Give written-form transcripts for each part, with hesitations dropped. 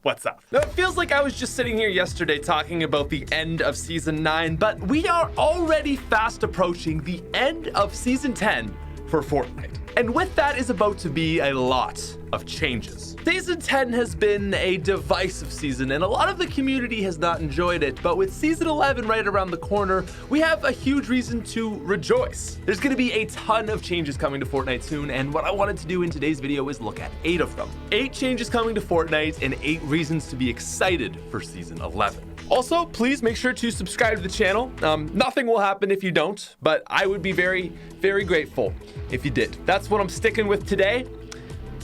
What's up? Now, it feels like I was just sitting here yesterday talking about the end of Season 9, but we are already fast approaching the end of Season 10 for Fortnite. And with that is about to be a lot of changes. Season 10 has been a divisive season, and a lot of the community has not enjoyed it, but with Season 11 right around the corner, we have a huge reason to rejoice. There's gonna be a ton of changes coming to Fortnite soon, and what I wanted to do in today's video is look at 8 of them. 8 changes coming to Fortnite and 8 reasons to be excited for Season 11. Also, please make sure to subscribe to the channel. Nothing will happen if you don't, but I would be very, very grateful if you did. That's what I'm sticking with today,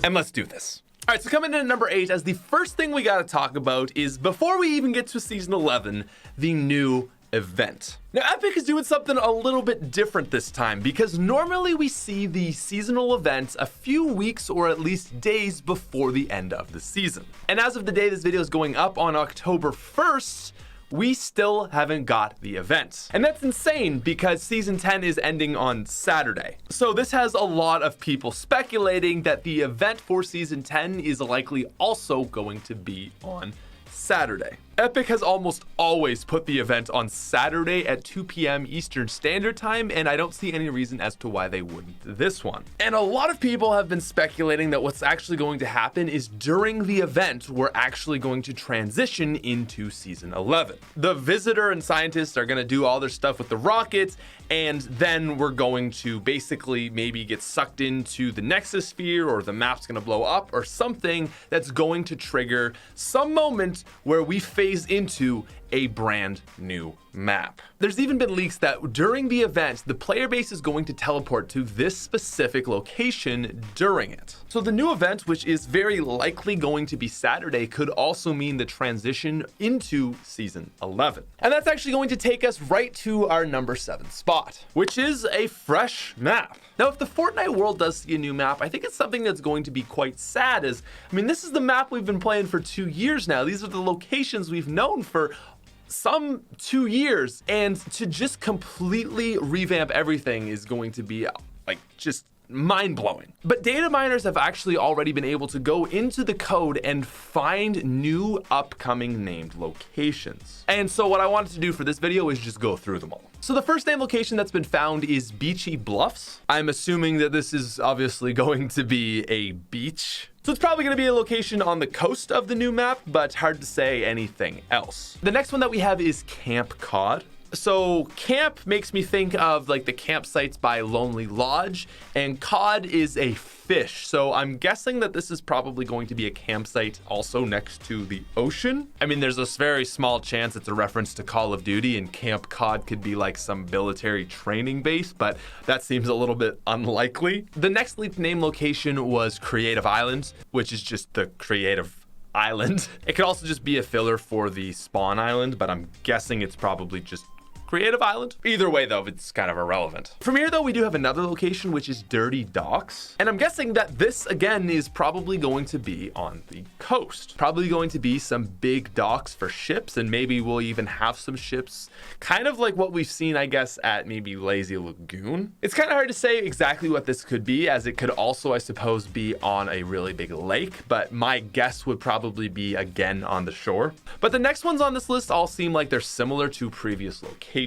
and let's do this. All right, so coming in at number 8, as the first thing we gotta talk about is, before we even get to Season 11, the new event. Now, Epic is doing something a little bit different this time, because normally we see the seasonal events a few weeks or at least days before the end of the season. And as of the day this video is going up on October 1st, we still haven't got the event. And that's insane because Season 10 is ending on Saturday. So this has a lot of people speculating that the event for Season 10 is likely also going to be on Saturday. Epic has almost always put the event on Saturday at 2 p.m. Eastern Standard Time, and I don't see any reason as to why they wouldn't this one. And a lot of people have been speculating that what's actually going to happen is during the event, we're actually going to transition into Season 11. The Visitor and Scientists are gonna do all their stuff with the rockets, and then we're going to basically maybe get sucked into the Nexus sphere, or the map's gonna blow up, or something that's going to trigger some moment where we phase into a brand new map. There's even been leaks that during the event, the player base is going to teleport to this specific location during it. So the new event, which is very likely going to be Saturday, could also mean the transition into Season 11. And that's actually going to take us right to our number 7 spot, which is a fresh map. Now, if the Fortnite world does see a new map, I think it's something that's going to be quite sad. This is the map we've been playing for 2 years now. These are the locations we've known for some 2 years, and to just completely revamp everything is going to be just mind-blowing. But data miners have actually already been able to go into the code and find new upcoming named locations. And so what I wanted to do for this video is just go through them all. So the first named location that's been found is Beachy Bluffs. I'm assuming that this is obviously going to be a beach. So it's probably going to be a location on the coast of the new map, but hard to say anything else. The next one that we have is Camp Cod. So camp makes me think of the campsites by Lonely Lodge, and cod is a fish. So I'm guessing that this is probably going to be a campsite also next to the ocean. There's this very small chance it's a reference to Call of Duty, and Camp Cod could be like some military training base, but that seems a little bit unlikely. The next leaked name location was Creative Island, which is just the creative island. It could also just be a filler for the spawn island, but I'm guessing it's probably just Creative Island. Either way, though, it's kind of irrelevant. From here, though, we do have another location, which is Dirty Docks. And I'm guessing that this, again, is probably going to be on the coast. Probably going to be some big docks for ships, and maybe we'll even have some ships, kind of like what we've seen, I guess, at maybe Lazy Lagoon. It's kind of hard to say exactly what this could be, as it could also, I suppose, be on a really big lake, but my guess would probably be, again, on the shore. But the next ones on this list all seem like they're similar to previous locations.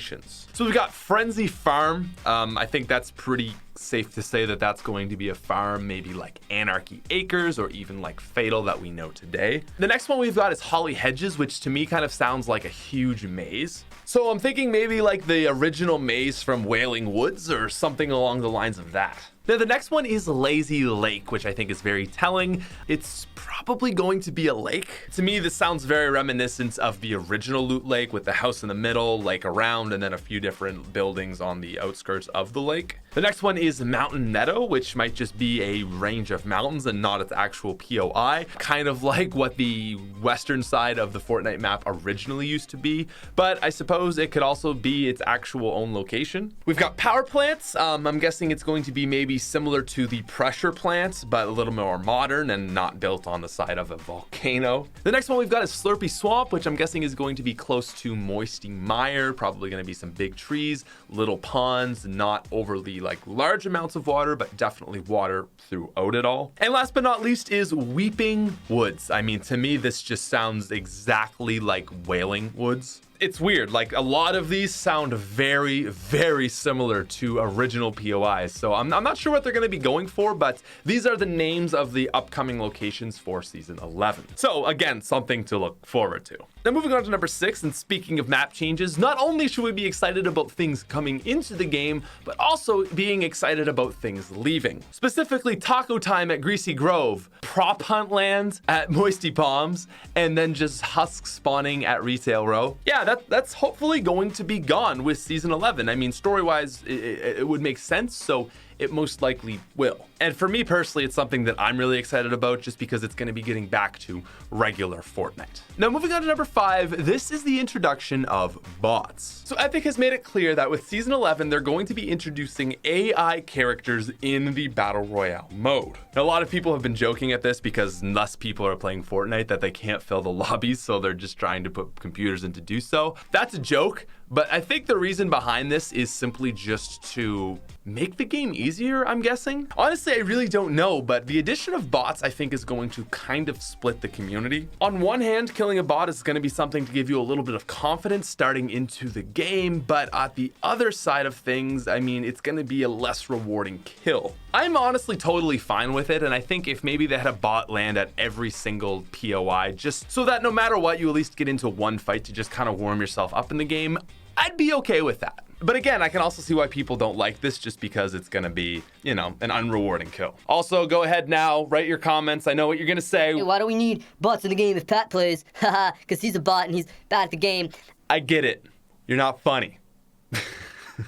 So we've got Frenzy Farm. I think that's pretty safe to say that that's going to be a farm, maybe like Anarchy Acres or even like Fatal that we know today. The next one we've got is Holly Hedges, which to me kind of sounds like a huge maze. So I'm thinking maybe like the original maze from Wailing Woods or something along the lines of that. Now, the next one is Lazy Lake, which I think is very telling. It's probably going to be a lake. To me, this sounds very reminiscent of the original Loot Lake with the house in the middle, lake around, and then a few different buildings on the outskirts of the lake. The next one is Mountain Meadow, which might just be a range of mountains and not its actual POI, kind of like what the western side of the Fortnite map originally used to be, but I suppose it could also be its actual own location. We've got power plants. I'm guessing it's going to be maybe similar to the pressure plants, but a little more modern and not built on the side of a volcano. The next one we've got is Slurpy Swamp, which I'm guessing is going to be close to Moisty Mire, probably going to be some big trees, little ponds, not overly like large large amounts of water, but definitely water throughout it all. And last but not least is Weeping Woods. I mean, to me, this just sounds exactly like Wailing Woods. It's weird, like a lot of these sound very, very similar to original POIs. So I'm not sure what they're gonna be going for, but these are the names of the upcoming locations for season 11. So again, something to look forward to. Now moving on to number 6, and speaking of map changes, not only should we be excited about things coming into the game, but also being excited about things leaving. Specifically taco time at Greasy Grove, prop hunt land at Moisty Palms, and then just husk spawning at Retail Row. Yeah, that's hopefully going to be gone with season 11. I mean, story-wise, it would make sense, so it most likely will. And for me personally, it's something that I'm really excited about just because it's going to be getting back to regular Fortnite. Now moving on to number 5, this is the introduction of bots. So Epic has made it clear that with season 11, they're going to be introducing AI characters in the Battle Royale mode. Now, a lot of people have been joking at this because less people are playing Fortnite that they can't fill the lobbies, so they're just trying to put computers in to do so. That's a joke, but I think the reason behind this is simply just to make the game easier, I'm guessing. Honestly, I really don't know, but the addition of bots I think is going to kind of split the community. On one hand, killing a bot is going to be something to give you a little bit of confidence starting into the game, but at the other side of things, I mean, it's going to be a less rewarding kill. I'm honestly totally fine with it, and I think if maybe they had a bot land at every single POI, just so that no matter what, you at least get into one fight to just kind of warm yourself up in the game, I'd be okay with that. But again, I can also see why people don't like this just because it's gonna be, you know, an unrewarding kill. Also, go ahead now, write your comments. I know what you're gonna say. Hey, why do we need bots in the game if Pat plays? Haha, because he's a bot and he's bad at the game. I get it. You're not funny.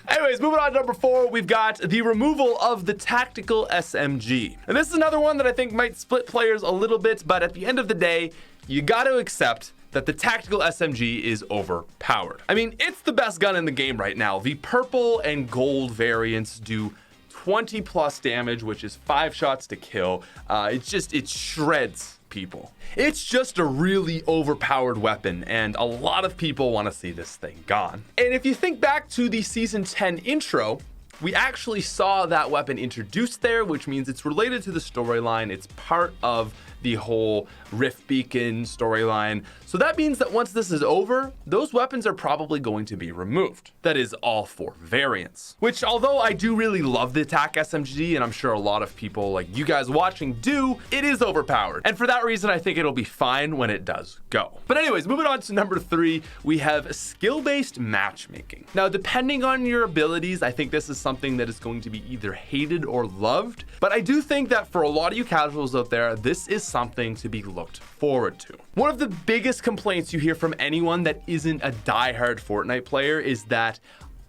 Anyways, moving on to number 4, we've got the removal of the tactical SMG. And this is another one that I think might split players a little bit, but at the end of the day, you gotta accept that the tactical SMG is overpowered. I mean, it's the best gun in the game right now. The purple and gold variants do 20 plus damage, which is 5 shots to kill. It shreds people. It's just a really overpowered weapon, and a lot of people want to see this thing gone. And if you think back to the season 10 intro, we actually saw that weapon introduced there, which means it's related to the storyline. It's part of the whole Rift Beacon storyline. So that means that once this is over, those weapons are probably going to be removed. That is all 4 variants, which although I do really love the attack SMG, and I'm sure a lot of people like you guys watching do, it is overpowered. And for that reason, I think it'll be fine when it does go. But anyways, moving on to number 3, we have skill-based matchmaking. Now, depending on your abilities, I think this is something that is going to be either hated or loved. But I do think that for a lot of you casuals out there, this is something to be looked forward to. One of the biggest complaints you hear from anyone that isn't a diehard Fortnite player is that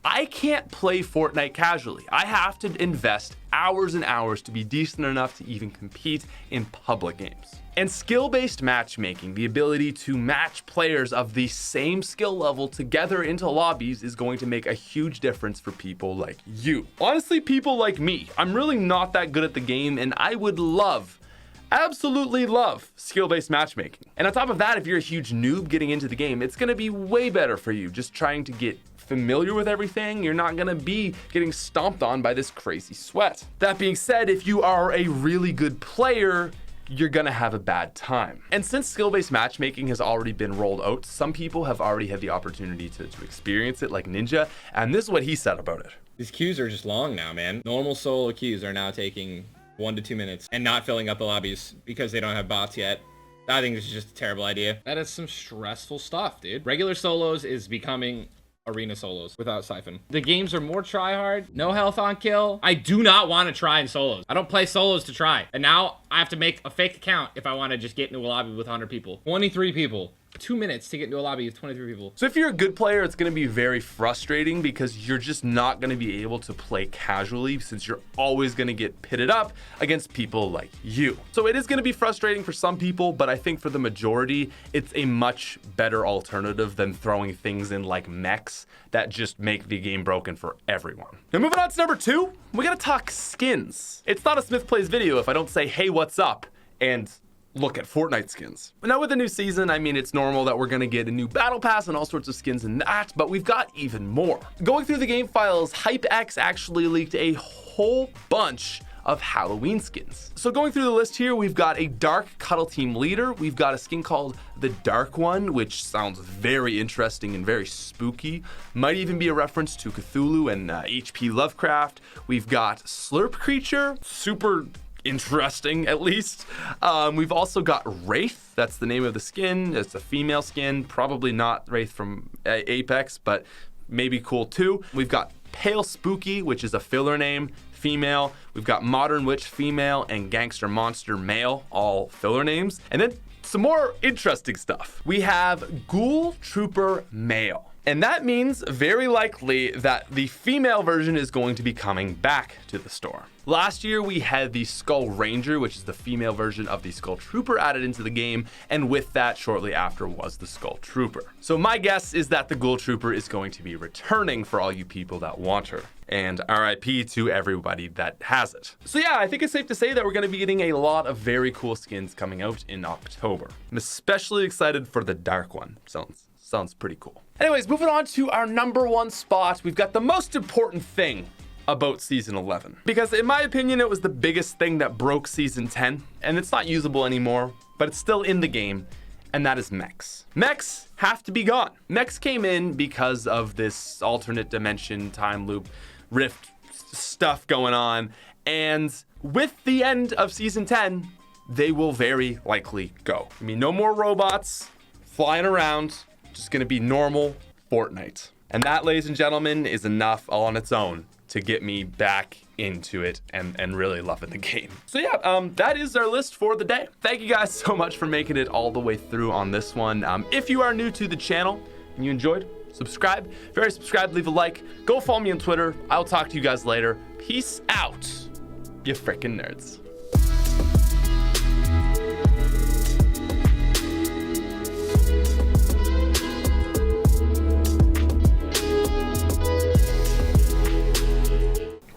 I can't play Fortnite casually. I have to invest hours and hours to be decent enough to even compete in public games. And skill-based matchmaking, the ability to match players of the same skill level together into lobbies, is going to make a huge difference for people like you. Honestly, people like me. I'm really not that good at the game, and I would absolutely love skill-based matchmaking. And on top of that, if you're a huge noob getting into the game, it's gonna be way better for you just trying to get familiar with everything. You're not gonna be getting stomped on by this crazy sweat. That being said, if you are a really good player, you're gonna have a bad time. And since skill-based matchmaking has already been rolled out, some people have already had the opportunity to experience it, like Ninja, and this is what he said about it. These queues are just long now, man. Normal solo queues are now taking 1 to 2 minutes and not filling up the lobbies because they don't have bots yet. I think this is just a terrible idea. That is some stressful stuff, dude. Regular solos is becoming arena solos without Siphon. The games are more tryhard, no health on kill. I do not want to try in solos. I don't play solos to try. And now I have to make a fake account if I want to just get into a lobby with 100 people. 23 people. 2 minutes to get into a lobby with 23 people. So if you're a good player, it's going to be very frustrating because you're just not going to be able to play casually since you're always going to get pitted up against people like you. So it is going to be frustrating for some people, but I think for the majority, it's a much better alternative than throwing things in like Mechs that just make the game broken for everyone. Now moving on to number 2, we got to talk skins. It's not a TheSmithPlays video if I don't say, hey, what's up? And look at Fortnite skins. But now with the new season, I mean, it's normal that we're gonna get a new battle pass and all sorts of skins in that, but we've got even more. Going through the game files, HypeX actually leaked a whole bunch of Halloween skins. So going through the list here, we've got a dark cuddle team leader. We've got a skin called the Dark One, which sounds very interesting and very spooky. Might even be a reference to Cthulhu and H.P. Lovecraft. We've got Slurp Creature, super interesting at least. We've also got Wraith, that's the name of the skin. It's a female skin, probably not Wraith from Apex, but maybe cool too. We've got Pale Spooky, which is a filler name, female. We've got Modern Witch, female, and Gangster Monster, male, all filler names. And then some more interesting stuff. We have Ghoul Trooper, male. And that means very likely that the female version is going to be coming back to the store. Last year, we had the Skull Ranger, which is the female version of the Skull Trooper, added into the game, and with that, shortly after, was the Skull Trooper. So my guess is that the Ghoul Trooper is going to be returning for all you people that want her. And RIP to everybody that has it. So yeah, I think it's safe to say that we're going to be getting a lot of very cool skins coming out in October. I'm especially excited for the Dark One. Sounds pretty cool. Anyways, moving on to our number one spot, we've got the most important thing about Season 11. Because in my opinion, it was the biggest thing that broke Season 10, and it's not usable anymore, but it's still in the game, and that is Mechs. Mechs have to be gone. Mechs came in because of this alternate dimension, time loop, rift stuff going on, and with the end of Season 10, they will very likely go. I mean, no more robots flying around, just gonna be normal Fortnite. And that, ladies and gentlemen, is enough all on its own to get me back into it and really loving the game. So yeah, that is our list for the day. Thank you guys so much for making it all the way through on this one. If you are new to the channel and you enjoyed, subscribe. If you're already subscribed, leave a like. Go follow me on Twitter. I'll talk to you guys later. Peace out, you freaking nerds.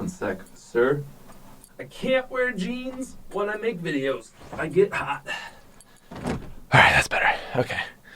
Sec, sir. I can't wear jeans when I make videos. I get hot. All right, that's better. Okay.